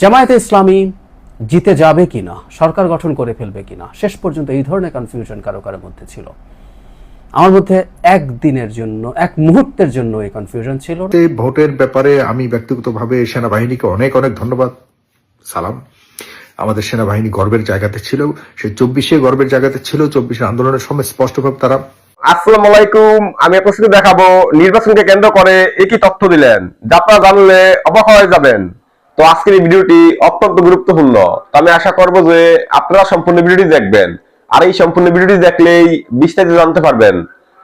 জামায়াতে ইসলামী জিতে যাবে কিনা, সরকার গঠন করে ফেলবে কিনা, শেষ পর্যন্ত এই ধরনের কনফিউশন কারো কারোর মধ্যে ছিল। আমার মধ্যে একদিনের জন্য, এক মুহূর্তের জন্য এই কনফিউশন ছিল না। ভোটের ব্যাপারে আমি ব্যক্তিগতভাবে সেনাবাহিনীকে অনেক অনেক ধন্যবাদ, সালাম। আমাদের সেনাবাহিনী গর্বের জায়গাতে ছিল, সে 24-এ গর্বের জায়গাতে ছিল। 24-এর আন্দোলনের সময় স্পষ্টভাবে তারা। আসসালামু আলাইকুম, আমি আপনাদের দেখাবো নির্বাচনকে কেন্দ্র করে একই তথ্য দিলেন যা আপনারা জানলে অবাক হয়ে যাবেন। তো আজকের এই ভিডিওটি অত্যন্ত গুরুত্বপূর্ণ। তো আমি আশা করব যে আপনারা সম্পূর্ণ ভিডিওটি দেখবেন, আর এই সম্পূর্ণ ভিডিওটি দেখলেই বিস্তারিত জানতে পারবেন।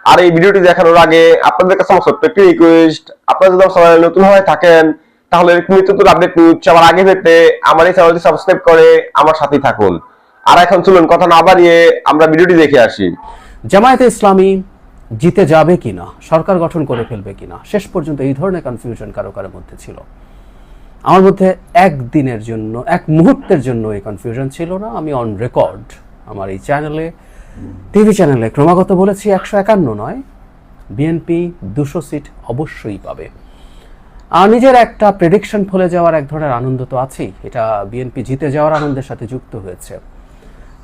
আর এই ভিডিওটি দেখানোর আগে আপনাদের কাছে আমার ছোট্ট একটি রিকোয়েস্ট, আপনারা যদি আমার চ্যানেলে নতুন হয়ে থাকেন তাহলে নিত্য নতুন আপডেট নিউজ সবার আগে পেতে আমার এই চ্যানেলটি সাবস্ক্রাইব করে আমার সাথেই থাকুন। আর এখন চলুন কথা না বাড়িয়ে আমরা ভিডিওটি দেখে আসি। জামায়াতে ইসলামী জিতে যাবে কিনা, সরকার গঠন করে ফেলবে কিনা, শেষ পর্যন্ত এই ধরনের কনফিউশন কারো কারোর মধ্যে ছিল। আমার মধ্যে একদিনের জন্য, এক মুহূর্তের জন্য এই কনফিউশন ছিল না। আমি অন রেকর্ড আমার এই চ্যানেলে, টিভি চ্যানেলে ক্রমাগত বলেছি 151 নয়, বিএনপি 200 সিট অবশ্যই পাবে। আর নিজের একটা প্রেডিকশন ফলে যাওয়ার এক ধরনের আনন্দ তো আছেই, এটা বিএনপি জিতে যাওয়ার আনন্দের সাথে যুক্ত হয়েছে।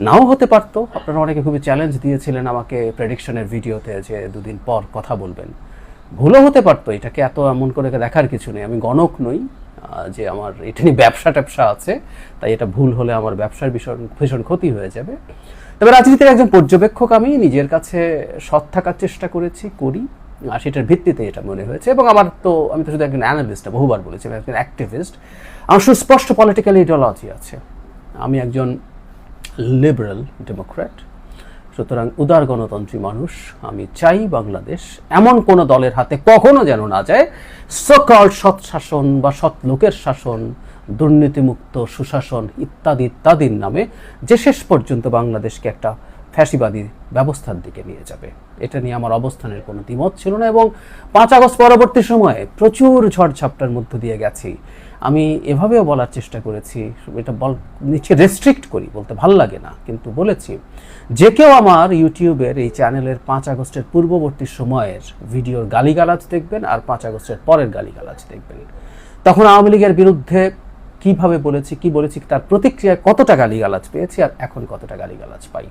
নাও হতে পারতো, আপনারা অনেকে খুবই চ্যালেঞ্জ দিয়েছিলেন আমাকে প্রেডিকশনের ভিডিওতে যে 2 দিন পর কথা বলবেন। ভুলও হতে পারতো, এটাকে এত এমন করে দেখার কিছু নেই। আমি গণক নই যে আমার এটা নিয়ে ব্যবসা ট্যাবসা আছে, তাই এটা ভুল হলে আমার ব্যবসার ভীষণ ক্ষতি হয়ে যাবে। তবে রাজনীতির একজন পর্যবেক্ষক আমি নিজের কাছে সৎ থাকার চেষ্টা করি, আর সেটার ভিত্তিতে এটা মনে হয়েছে। এবং আমি তো শুধু একজন অ্যানালিস্ট, বহুবার বলেছি আমি একজন অ্যাক্টিভিস্ট। আমার সুস্পষ্ট পলিটিক্যাল ইডিওলজি আছে। আমি একজন লিবারেল ডেমোক্র্যাট, সুতরাং উদার গণতন্ত্রী মানুষ। আমি চাই বাংলাদেশ এমন কোন দলের হাতে কখনো যেন না যায়, সো-কল্ড সৎ শাসন বা সৎ লোকের শাসন, দুর্নীতিমুক্ত সুশাসন ইত্যাদি ইত্যাদির নামে, যে শেষ পর্যন্ত বাংলাদেশকে একটা ফ্যাসিবাদী ব্যবস্থার দিকে নিয়ে যাবে। এটা নিয়ে আমার অবস্থানের কোনো দ্বিমত ছিল না। এবং 5 আগস্ট পরবর্তী সময়ে প্রচুর ঝড়ঝাপটার মধ্য দিয়ে গেছি। আমি এভাবেও বলার চেষ্টা করেছি, এটা নিচে রেস্ট্রিক্ট করি, বলতে ভাল লাগে না, কিন্তু বলেছি যে কেউ আমার ইউটিউবের এই চ্যানেলের 5 আগস্টের পূর্ববর্তী সময়ের ভিডিওর গালিগালাজ দেখবেন আর 5 আগস্টের পরের গালিগালাজ দেখবেন। তখন আওয়ামী লীগের বিরুদ্ধে কিভাবে বলেছি, কি বলেছি, তার প্রতিক্রিয়ায় কতটা গালিগালাজ পেয়েছি আর এখন কতটা গালিগালাজ পাই,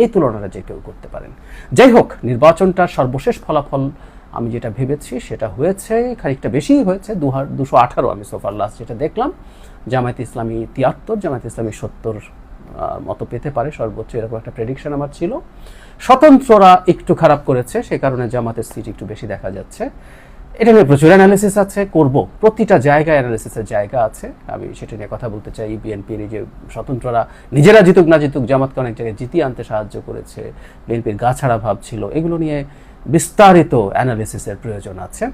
এই তুলনাটা যে কেউ করতে পারেন। যাই হোক, নির্বাচনটার সর্বশেষ ফলাফল আমি যেটা ভেবেছি সেটা হয়েছে, খানিকটা বেশিই হয়েছে। 218 আমি সোফার লাস্ট যেটা দেখলাম। জামায়াতে ইসলামী 73, জামায়াতে ইসলামী 70 মতো পেতে পারে সর্বোচ্চ, এরকম একটা প্রেডিকশন আমার ছিল। স্বতন্ত্ররা একটু খারাপ করেছে, সে কারণে জামাতের সিট একটু বেশি দেখা যাচ্ছে। এটা নিয়ে প্রচুর অ্যানালিসিস আছে, করব, প্রতিটা জায়গায় অ্যানালিসিসের জায়গা আছে। আমি সেটা নিয়ে কথা বলতে চাই। বিএনপির এই যে স্বতন্ত্ররা নিজেরা জিতুক না জিতুক, জামাতকে অনেক জায়গায় জিতিয়ে আনতে সাহায্য করেছে, বিএনপির গাছাড়া ভাব ছিল, এগুলো নিয়ে বিস্তারিত অ্যানালিসিসের প্রয়োজন আছে।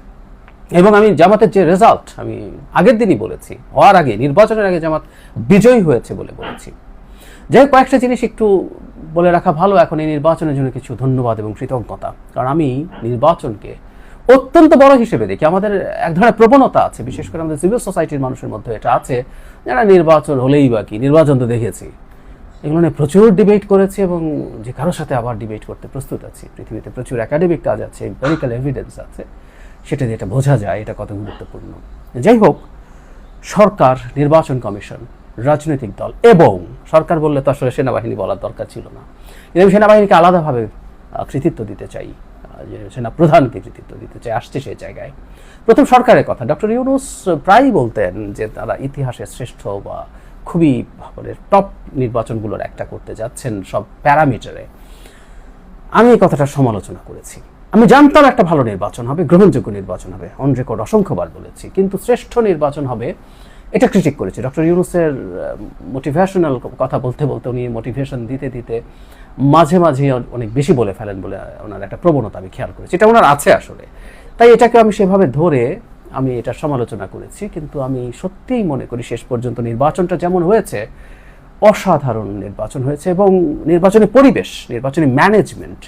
এবং আমি জামাতের যে রেজাল্ট, আমি আগের দিনই বলেছি, হওয়ার আগে, নির্বাচনের আগে জামাত বিজয়ী হয়েছে বলে বলেছি। যাই কয়েকটা জিনিস একটু বলে রাখা ভালো এখন এই নির্বাচনের জন্য, কিছু ধন্যবাদ এবং কৃতজ্ঞতা। কারণ আমি নির্বাচনকে অত্যন্ত বড় হিসেবে দেখি। আমাদের এক ধরনের প্রবণতা আছে, বিশেষ করে আমাদের সিভিল সোসাইটির মানুষের মধ্যে এটা আছে, যারা নির্বাচন হলেই বা কি, নির্বাচন তো দেখেছি, এগুলো নিয়ে প্রচুর ডিবেট করেছি এবং যে কারোর সাথে আবার ডিবেট করতে প্রস্তুত আছি। পৃথিবীতে প্রচুর একাডেমিক কাজ আছে, এম্পিরিক্যাল এভিডেন্স আছে, সেটা দিয়ে এটা বোঝা যায় এটা কত গুরুত্বপূর্ণ। যাই হোক, সরকার, নির্বাচন কমিশন, রাজনৈতিক দল এবং সরকার বললে তো আসলে সেনাবাহিনী বলার দরকার ছিল না, কিন্তু আমি সেনাবাহিনীকে আলাদাভাবে কৃতিত্ব দিতে চাই, যে সেনা প্রধানকে কৃতিত্ব দিতে চাই, আসছে সেই জায়গায়। প্রথম সরকারের কথা, ডক্টর ইউনূস প্রায়ই বলতেন যে তারা ইতিহাসের শ্রেষ্ঠ বা খুবই টপ নির্বাচনগুলোর একটা করতে যাচ্ছেন সব প্যারামিটারে। আমি এই কথাটা সমালোচনা করেছি। আমি জানতাম একটা ভালো নির্বাচন হবে, গ্রহণযোগ্য নির্বাচন হবে, অন রেকর্ড অসংখ্যবার বলেছি, কিন্তু শ্রেষ্ঠ নির্বাচন হবে এটা ক্রিটিক করেছি। ডক্টর ইউনূসের মোটিভেশনাল কথা বলতে বলতে, উনি মোটিভেশন দিতে দিতে মাঝে মাঝে অনেক বেশি বলে ফেলেন বলে ওনার একটা প্রবণতা আমি খেয়াল করেছি, এটা ওনার আছে আসলে। তাই এটাকে আমি সেভাবে ধরে আমি এটা সমালোচনা করেছি। কিন্তু আমি সত্যিই মনে করি শেষ পর্যন্ত নির্বাচনটা যেমন হয়েছে, অসাধারণ নির্বাচন হয়েছে। এবং নির্বাচনী পরিবেশ, নির্বাচনী ম্যানেজমেন্ট,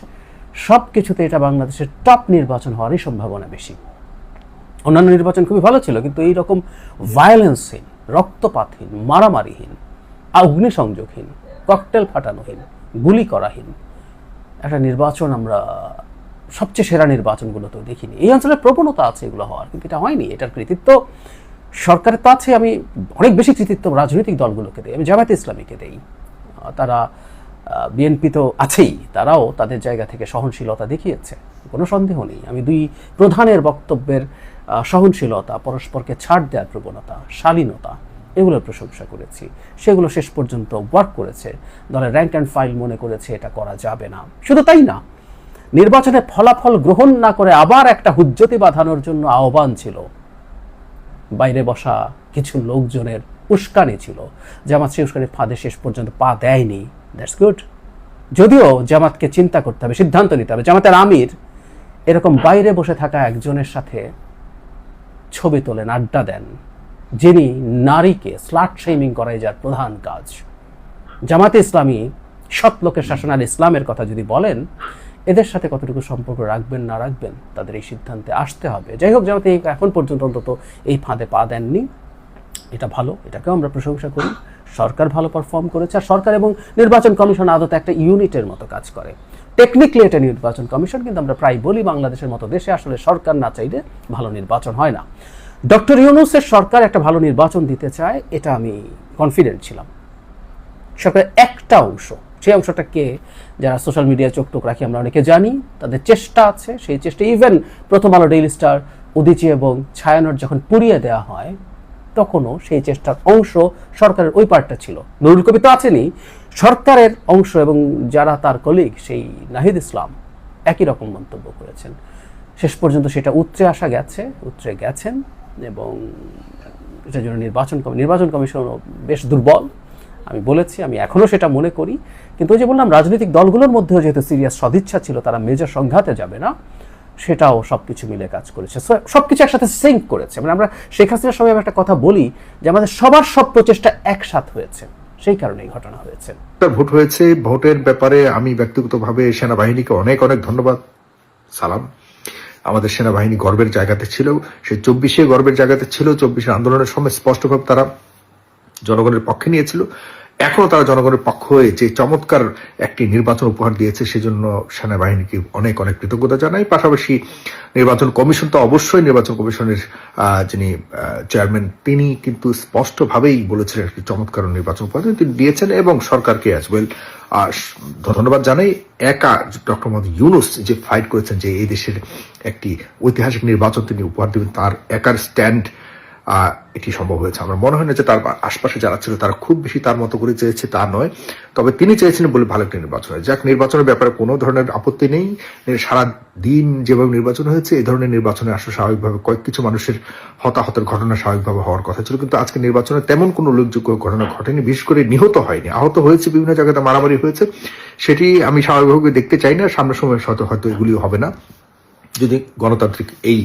সব কিছুতে এটা বাংলাদেশের টপ নির্বাচন হওয়ারই সম্ভাবনা বেশি। অন্যান্য নির্বাচন খুবই ভালো ছিল, কিন্তু এই রকম ভায়োলেন্সহীন, রক্তপাতহীন, মারামারিহীন, অগ্নিসংযোগহীন, ককটেল ফাটানোহীন, গুলি করাহীন একটা নির্বাচন আমরা সবচেয়ে সেরা নির্বাচনগুলো তো দেখিনি। এই অঞ্চলের প্রবণতা আছে এগুলো হওয়ার, কিন্তু এটা হয়নি। এটার কৃতিত্ব সরকারের তো আছে, আমি অনেক বেশি কৃতিত্ব রাজনৈতিক দলগুলোকে দেই, আমি জামায়াতে ইসলামীকে দেই। তারা বিএনপি তো আছেই, তারাও তাদের জায়গা থেকে সহনশীলতা দেখিয়েছে, কোনো সন্দেহ নেই। আমি দুই প্রধানের বক্তব্যের সহনশীলতা, পরস্পরকে ছাড় দেওয়ার প্রবণতা, শালীনতা, এগুলোর প্রশংসা করেছি। সেগুলো শেষ পর্যন্ত ওয়ার্ক করেছে। দলের র্যাঙ্ক অ্যান্ড ফাইল মনে করেছে এটা করা যাবে না। শুধু তাই না, নির্বাচনের ফলাফল গ্রহণ না করে আবার একটা হুজ্জতি বাঁধানোর জন্য আহ্বান ছিল। বাইরে বসা কিছু লোকজনের উস্কানি ছিল। জামাত সেই উস্কানির ফাঁদে শেষ পর্যন্ত পা দেয়নি। That's good. যদিও জামাতকে চিন্তা করতে হবে, সিদ্ধান্ত নিতে হবে। জামাতের আমির এরকম বাইরে বসে থাকা একজনের সাথে ছবি তোলেন, আড্ডা দেন, যিনি নারীকে স্লাট শেমিং করাই যার প্রধান কাজ। জামাতে ইসলামী সৎ লোকের শাসন আর ইসলামের কথা যদি বলেন, এদের সাথে কতটুকু সম্পর্ক রাখবেন না রাখবেন তাদের এই সিদ্ধান্তে আসতে হবে। যাই হোক, জামাতে এখন পর্যন্ত অন্তত এই ফাঁদে পা দেননি, এটা ভালো, এটাকেও আমরা প্রশংসা করি। সরকার ভালো পারফর্ম করেছে, আর সরকার এবং নির্বাচন কমিশন আদতে একটা ইউনিটের মতো কাজ করে। টেকনিক্যালি এটা নির্বাচন কমিশন, কিন্তু আমরা প্রায় বলি বাংলাদেশের মতো দেশে আসলে সরকার না চাইলে ভালো নির্বাচন হয় না। ডক্টর ইউনূসের সরকার একটা ভালো নির্বাচন দিতে চায়, এটা আমি কনফিডেন্ট ছিলাম। সরকারের একটা অংশ, সেই অংশটা কে, যারা সোশ্যাল মিডিয়ায় চোখ টোক রাখি আমরা অনেকে জানি, তাদের চেষ্টা আছে। সেই চেষ্টা ইভেন প্রথম আলো, ডেইলি স্টার, উদীচী এবং ছায়ানট যখন পুড়িয়ে দেওয়া হয়, তখনও সেই চেষ্টার অংশ সরকারের ওই পার্টটা ছিল। নুরুল কবির তো আছেনই, সরকারের অংশ এবং যারা তার কলিগ সেই নাহিদ ইসলাম একই রকম মন্তব্য করেছেন। শেষ পর্যন্ত সেটা উতরে গেছেন এবং এটার জন্য নির্বাচন কমিশনও বেশ দুর্বল। আমি বলেছি, আমি এখনও সেটা মনে করি। কিন্তু ওই যে বললাম, রাজনৈতিক দলগুলোর মধ্যেও যেহেতু সিরিয়াস সদিচ্ছা ছিল, তারা মেজর সংঘাতে যাবে না, সেটাও সবকিছু মিলে কাজ করেছে, সবকিছু একসাথে সিঙ্ক করেছে। মানে আমরা শেখ হাসিনার সময় একটা কথা বলি যে আমাদের সবার সব প্রচেষ্টা একসাথ হয়েছে, সেই কারণে এই ঘটনা হয়েছে। ভোট হয়েছে, ভোটের ব্যাপারে আমি ব্যক্তিগতভাবে সেনাবাহিনীকে অনেক অনেক ধন্যবাদ, সালাম। আমাদের সেনাবাহিনী গর্বের জায়গাতে ছিল, সে 24-এ গর্বের জায়গাতে ছিল। 24-এর আন্দোলনের সময় স্পষ্টভাবে তারা জনগণের পক্ষে নিয়েছিল। এখনো তারা জনগণের পক্ষ হয়ে যে চমৎকার একটি নির্বাচন উপহার দিয়েছে, সেজন্য সেনাবাহিনীকে অনেক অনেক কৃতজ্ঞতা জানাই। পাশাপাশি নির্বাচন কমিশন তো অবশ্যই, নির্বাচন কমিশনের যিনি চেয়ারম্যান, তিনি কিন্তু স্পষ্টভাবেই বলেছিলেন একটি চমৎকার নির্বাচন উপহার তিনি দিয়েছেন, এবং সরকারকে অ্যাজ ওয়েল ধন্যবাদ জানাই। একা ডক্টর মোহাম্মদ ইউনূস যে ফাইট করেছেন যে এই দেশের একটি ঐতিহাসিক নির্বাচন তিনি উপহার দেবেন, তার একার স্ট্যান্ড এটি সম্ভব হয়েছে। আমার মনে হয় না যে তার আশপাশে যারা ছিল তারা খুব বেশি তার মতো করে চেয়েছে, তা নয়। তবে তিনি চেয়েছিলেন বলে ভালো একটি নির্বাচন হয়। যাক, নির্বাচনের ব্যাপারে কোনো ধরনের আপত্তি নেই। সারা দিন যেভাবে নির্বাচন হয়েছে, এই ধরনের নির্বাচনে আসলে স্বাভাবিকভাবে কিছু মানুষের হতাহতের ঘটনা স্বাভাবিকভাবে হওয়ার কথা ছিল, কিন্তু আজকে নির্বাচনে তেমন কোনো উল্লেখযোগ্য ঘটনা ঘটেনি। বিশেষ করে নিহত হয়নি, আহত হয়েছে, বিভিন্ন জায়গাতে মারামারি হয়েছে। সেটি আমি স্বাভাবিকভাবে দেখতে চাই না। সামনের সময় হয়তো এগুলিও হবে না, যদি গণতান্ত্রিক এই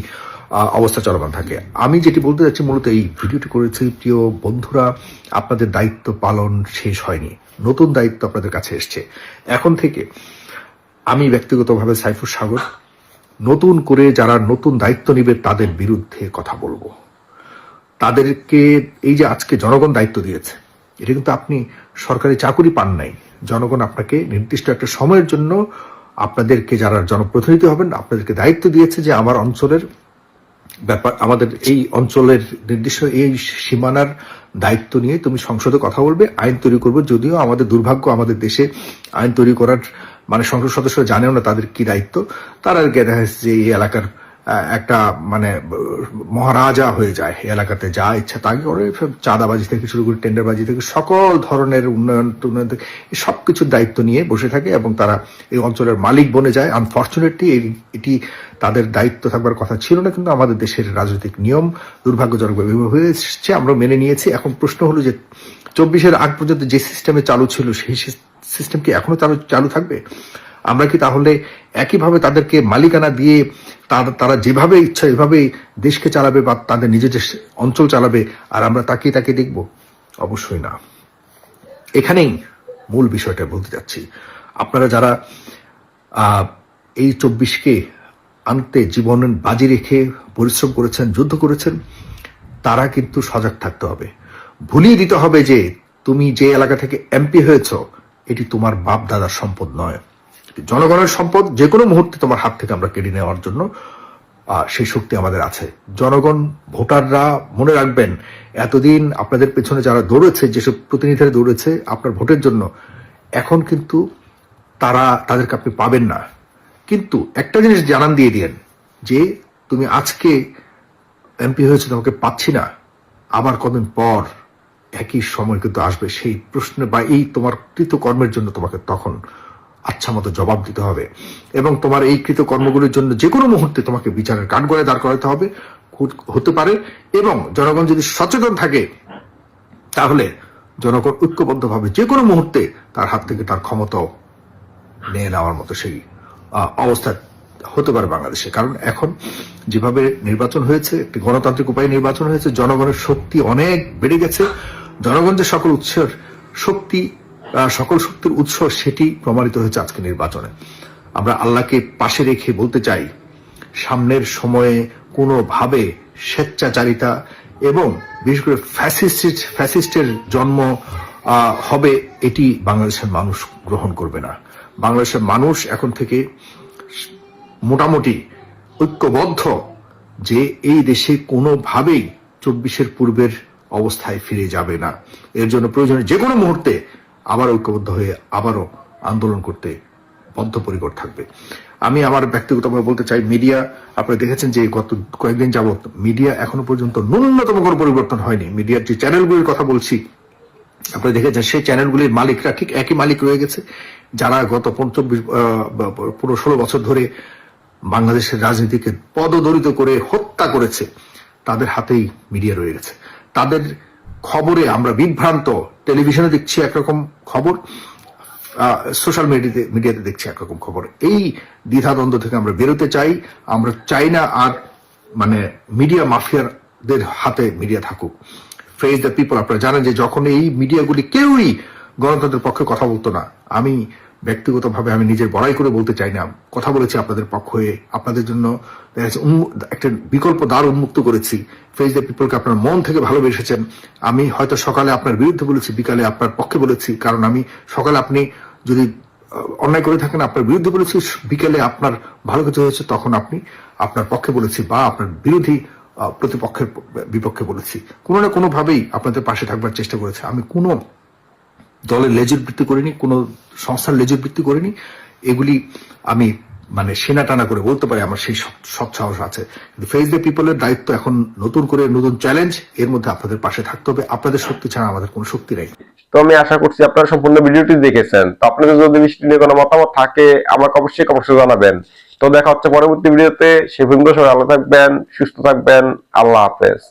অবস্থা চলমান থাকে। আমি যেটি বলতে যাচ্ছি, মূলত এই ভিডিওটি করেছি প্রিয় বন্ধুরা, আপনাদের দায়িত্ব পালন শেষ হয়নি, নতুন দায়িত্ব আপনাদের কাছে এসছে। এখন থেকে আমি ব্যক্তিগতভাবে সাইফুর সাগর নতুন করে যারা নতুন দায়িত্ব নেবে তাদের বিরুদ্ধে কথা বলবো। তাদেরকে এই যে আজকে জনগণ দায়িত্ব দিয়েছে, এটা কিন্তু আপনি সরকারি চাকুরি পান নাই। জনগণ আপনাকে নির্দিষ্ট একটা সময়ের জন্য, আপনাদেরকে যারা জনপ্রতিনিধি হবেন, আপনাদেরকে দায়িত্ব দিয়েছে যে আমার অঞ্চলের ব্যাপার, আমাদের এই অঞ্চলের নির্দিষ্ট এই সীমানার দায়িত্ব নিয়ে তুমি সংসদে কথা বলবে, আইন তৈরি করবে। যদিও আমাদের দুর্ভাগ্য, আমাদের দেশে আইন তৈরি করার মানে সংসদ সদস্যরা জানেও না তাদের কি দায়িত্ব। তারা দেখা যাচ্ছে যে এই এলাকার একটা মানে মহারাজা হয়ে যায়, এলাকাতে যা ইচ্ছা তাই করে, চাঁদাবাজি থেকে শুরু করে টেন্ডারবাজি থেকে সকল ধরনের উন্নয়ন থেকে সবকিছুর দায়িত্ব নিয়ে বসে থাকে, এবং তারা এই অঞ্চলের মালিক বনে যায়। আনফর্চুনেটলি এটি তাদের দায়িত্ব থাকবার কথা ছিল না, কিন্তু আমাদের দেশের রাজনৈতিক নিয়ম দুর্ভাগ্যজনকভাবে হয়ে এসেছে, আমরা মেনে নিয়েছি। এখন প্রশ্ন হলো যে 24-এর আগ পর্যন্ত যে সিস্টেমে চালু ছিল, সেই সিস্টেম কি এখনো চালু থাকবে? আমরা কি তাহলে একইভাবে তাদেরকে মালিকানা দিয়ে তারা যেভাবে ইচ্ছা এভাবে দেশকে চালাবে বা তাদের নিজেদের অঞ্চল চালাবে, আর আমরা তাকিয়ে দেখব? অবশ্যই না। এখানেই মূল বিষয়টা বলতে যাচ্ছি। আপনারা যারা এই 24-কে আনতে জীবন বাজি রেখে পরিশ্রম করেছেন, যুদ্ধ করেছেন, তারা কিন্তু সজাগ থাকতে হবে। ভুলিয়ে দিতে হবে যে তুমি যে এলাকা থেকে এমপি হয়েছ, এটি তোমার বাপ দাদার সম্পদ নয়, জনগণের সম্পদ। যে কোনো মুহূর্তে তোমার হাত থেকে আমরা কেড়ে নেওয়ার জন্য সেই শক্তি আমাদের আছে। জনগণ, ভোটাররা মনে রাখবেন, এতদিন আপনাদের পেছনে যারা দৌড়েছে, যেসব প্রতিনিধিরা দৌড়েছে আপনার ভোটের জন্য, এখন কিন্তু তাদেরকে আপনি পাবেন না। কিন্তু একটা জিনিস জানান দিয়ে দিয়েন যে তুমি আজকে এমপি হয়েছে, তোমাকে পাচ্ছি না, আবার কদিন পর একই সময় কিন্তু আসবে, সেই প্রশ্নে বা এই তোমার কৃতকর্মের জন্য তোমাকে তখন আচ্ছা মতো জবাব দিতে হবে, এবং তোমার এই কৃতকর্মগুলির জন্য যে কোনো মুহূর্তে তোমাকে বিচারের কাঠগড়ায় দাঁড় করাতে হবে, হতে পারে। এবং জনগণ যদি সচেতন থাকে, তাহলে জনগণ ঐক্যবদ্ধভাবে যে কোনো মুহূর্তে তার হাত থেকে তার ক্ষমতাও নিয়ে নেওয়ার মতো সেই অবস্থা হতে পারে বাংলাদেশে। কারণ এখন যেভাবে নির্বাচন হয়েছে, একটি গণতান্ত্রিক উপায়ে নির্বাচন হয়েছে, জনগণের শক্তি অনেক বেড়ে গেছে। জনগণ যে সকল উৎসের শক্তি, সকল শক্তির উৎস, সেটি প্রমাণিত হয়েছে আজকে নির্বাচনে। আমরা আল্লাহকে পাশে রেখে বলতে চাই, সামনের সময়ে কোনোভাবে স্বেচ্ছাচারিতা এবং বিশেষ করে ফ্যাসিস্টের জন্ম হবে, এটি বাংলাদেশের মানুষ গ্রহণ করবে না। বাংলাদেশের মানুষ এখন থেকে মোটামুটি ঐক্যবদ্ধ যে এই দেশে কোনোভাবেই 24-এর পূর্বের অবস্থায় ফিরে যাবে না। এর জন্য প্রয়োজনে যে কোনো মুহূর্তে আবার ঐক্যবদ্ধ হয়ে আবারও আন্দোলন করতে বদ্ধপরিকর থাকবে। আমি আমার ব্যক্তিগতভাবে বলতে চাই, মিডিয়া, আপনারা দেখেছেন যে গত কয়েকদিন যাবত মিডিয়া এখনো পর্যন্ত ন্যূনতম কোনো পরিবর্তন হয়নি। মিডিয়ার যে চ্যানেলগুলির কথা বলছি, আপনারা দেখেছেন সেই চ্যানেলগুলির মালিকরা ঠিক একই মালিক রয়ে গেছে, যারা গত 16 বছর ধরে বাংলাদেশের রাজনীতিকে পদদলিত করে হত্যা করেছে, তাদের হাতেই মিডিয়া রয়ে গেছে। তাদের খবরে আমরা বিভ্রান্ত, টেলিভিশনে দেখছি একরকম খবর, সোশ্যাল মিডিয়াতে দেখছি একরকম খবর। এই দ্বিধাদ্বন্দ্ব থেকে আমরা বেরোতে চাই। আমরা চাই না আর মিডিয়া মাফিয়াদের হাতে মিডিয়া থাকুক। ফেস দ্য পিপল, আপনারা জানেন যে যখন এই মিডিয়াগুলি কেউই গণতন্ত্রের পক্ষে কথা বলতো না, আমি ব্যক্তিগতভাবে আমি নিজের বড়াই করে বলতে চাই না, কথা বলেছি আপনাদের পক্ষ হয়ে, আপনাদের জন্য একটা বিকল্প দ্বার উন্মুক্ত করেছি। ফেস দ্য পিপলকে আপনার মন থেকে ভালোবেসেছেন। আমি হয়তো সকালে আপনার বিরুদ্ধে বলেছি, বিকালে আপনার পক্ষে বলেছি, কারণ আমি সকালে আপনি যদি অন্যায় করে থাকেন আপনার বিরুদ্ধে বলেছি, বিকেলে আপনার ভালো কিছু হয়েছে তখন আপনি আপনার পক্ষে বলেছি, বা আপনার বিরোধী প্রতিপক্ষের বিপক্ষে বলেছি। কোনো না কোনো ভাবেই আপনাদের পাশে থাকবার চেষ্টা করেছে। আমি কোনো দলের লেজুর বৃত্তি করিনি, কোনো সংস্থার লেজুর বৃত্তি করিনি। এগুলি আমি সেনা টানা করে বলতে পারি, আমার সেই সৎ সাহস আছে। কিন্তু ফেস দ্য পিপলের দায়িত্ব এখন নতুন করে, নতুন চ্যালেঞ্জ, এর মধ্যে আপনাদের পাশে থাকতে হবে। আপনাদের শক্তি ছাড়া আমাদের কোনো শক্তি নেই। তো আমি আশা করছি আপনারা সম্পূর্ণ ভিডিওটি দেখেছেন। তো আপনাদের যদি বিষয়টি নিয়ে কোনো মতামত থাকে আমাকে অবশ্যই জানাবেন। তো দেখা হচ্ছে পরবর্তী ভিডিওতে। সে পর্যন্ত সবাই ভালো থাকবেন, সুস্থ থাকবেন। আল্লাহ হাফেজ।